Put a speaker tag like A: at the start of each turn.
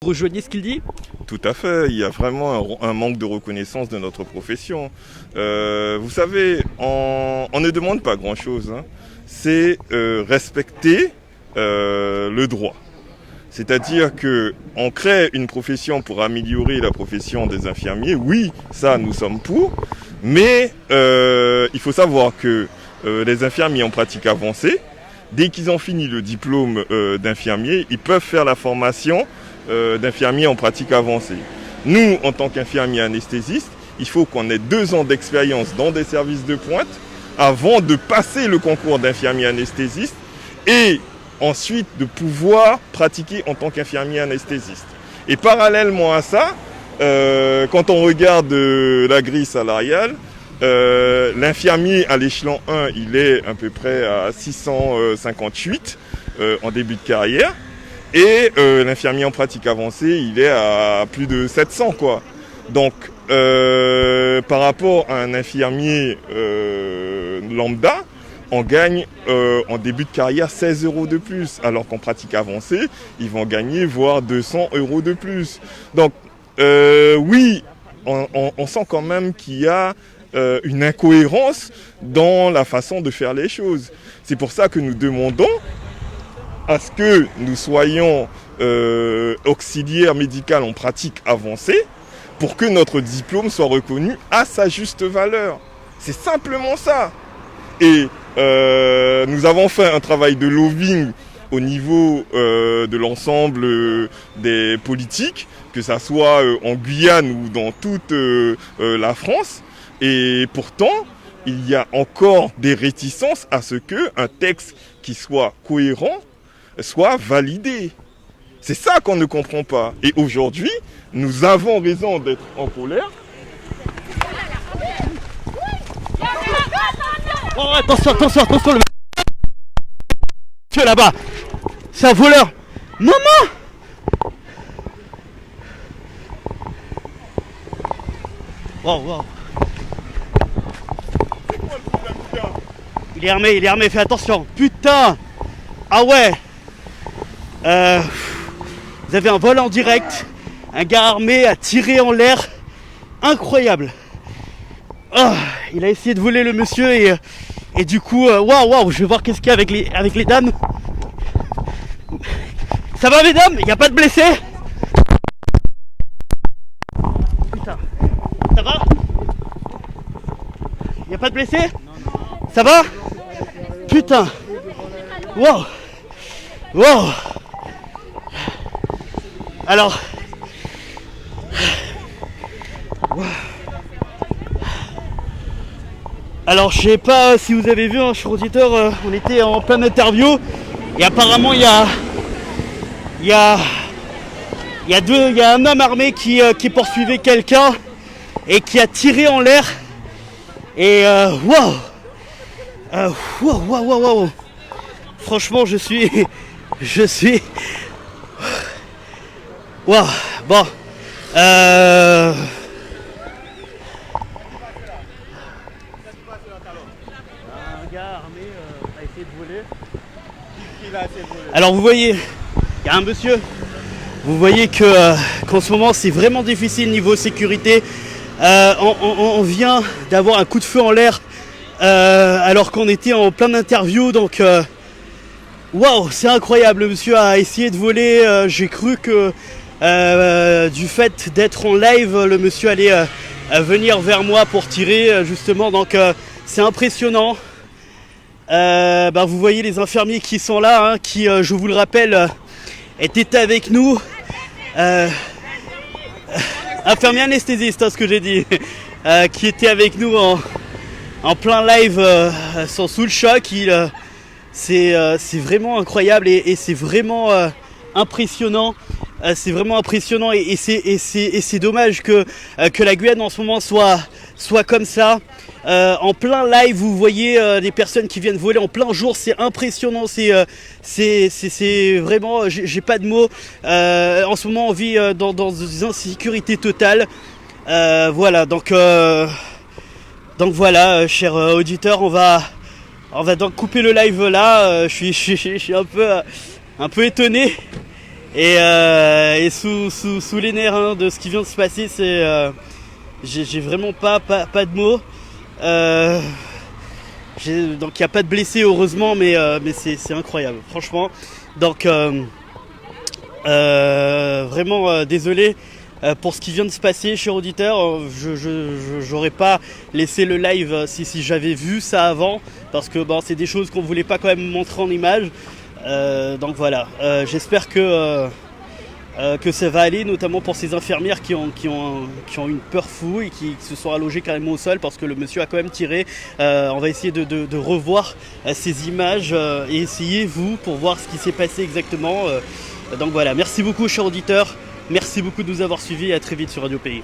A: Rejoignez ce qu'il dit?
B: Tout à fait, il y a vraiment un manque de reconnaissance de notre profession. Vous savez, on ne demande pas grand-chose, hein. C'est respecter le droit. C'est-à-dire qu'on crée une profession pour améliorer la profession des infirmiers. Oui, ça, nous sommes pour. Mais il faut savoir que les infirmiers en pratique avancée, dès qu'ils ont fini le diplôme d'infirmier, ils peuvent faire la formation d'infirmiers en pratique avancée. Nous, en tant qu'infirmiers anesthésistes, il faut qu'on ait 2 ans d'expérience dans des services de pointe avant de passer le concours d'infirmier anesthésiste et ensuite de pouvoir pratiquer en tant qu'infirmier anesthésiste. Et parallèlement à ça, quand on regarde la grille salariale, l'infirmier à l'échelon 1, il est à peu près à 658 en début de carrière. Et l'infirmier en pratique avancée, il est à plus de 700, quoi. Donc, par rapport à un infirmier lambda, on gagne en début de carrière 16 € de plus, alors qu'en pratique avancée, ils vont gagner voire 200 € de plus. Donc, oui, on sent quand même qu'il y a une incohérence dans la façon de faire les choses. C'est pour ça que nous demandons à ce que nous soyons auxiliaires médicaux en pratique avancée pour que notre diplôme soit reconnu à sa juste valeur. C'est simplement ça. Et nous avons fait un travail de lobbying au niveau de l'ensemble des politiques, que ça soit en Guyane ou dans toute la France. Et pourtant, il y a encore des réticences à ce qu'un texte qui soit cohérent soit validé. C'est ça qu'on ne comprend pas. Et aujourd'hui, nous avons raison d'être en colère.
A: Oh, attention, le monsieur là-bas, c'est un voleur. Maman! Wow. Il est armé, fais attention. Putain! Ah ouais! Vous avez un vol en direct, un gars armé a tiré en l'air, incroyable. Oh, il a essayé de voler le monsieur et du coup, waouh, je vais voir qu'est-ce qu'il y a avec les dames. Ça va mesdames? Il n'y a pas de blessés? Putain, ça va? Il n'y a pas de blessés? Ça va? Putain, waouh. Alors, je sais pas si vous avez vu, hein, cher auditeur, on était en pleine interview et apparemment il y a un homme armé qui poursuivait quelqu'un et qui a tiré en l'air et waouh. Franchement, je suis waouh, bon. Un gars armé a essayé de voler. Alors vous voyez, il y a un monsieur. Vous voyez qu'en ce moment c'est vraiment difficile niveau sécurité. On vient d'avoir un coup de feu en l'air alors qu'on était en plein interview, donc waouh, c'est incroyable. Le monsieur a essayé de voler. J'ai cru que du fait d'être en live, le monsieur allait venir vers moi pour tirer justement. Donc c'est impressionnant. Vous voyez les infirmiers qui sont là, hein, qui, je vous le rappelle, étaient avec nous. Infirmiers anesthésistes, hein, ce que j'ai dit, qui étaient avec nous en plein live, sont sous le choc. C'est vraiment incroyable et c'est vraiment impressionnant. C'est vraiment impressionnant et c'est dommage que la Guyane en ce moment soit comme ça. En plein live, vous voyez des personnes qui viennent voler en plein jour. C'est impressionnant. C'est vraiment, j'ai pas de mots. En ce moment, on vit dans une insécurité totale. Voilà. Donc voilà, chers auditeurs, on va donc couper le live là. Je suis un peu étonné. Et sous les nerfs hein, de ce qui vient de se passer, j'ai vraiment pas de mots. Donc il n'y a pas de blessés heureusement, mais c'est incroyable, franchement. Donc vraiment désolé pour ce qui vient de se passer, cher auditeur. J'aurais pas laissé le live si j'avais vu ça avant, parce que bon, c'est des choses qu'on voulait pas quand même montrer en image. Donc voilà, j'espère que ça va aller, notamment pour ces infirmières qui ont une peur fou et qui se sont allongées carrément au sol parce que le monsieur a quand même tiré. On va essayer de revoir ces images et essayer vous pour voir ce qui s'est passé exactement. Donc voilà, merci beaucoup chers auditeurs, merci beaucoup de nous avoir suivis et à très vite sur Radio Pays.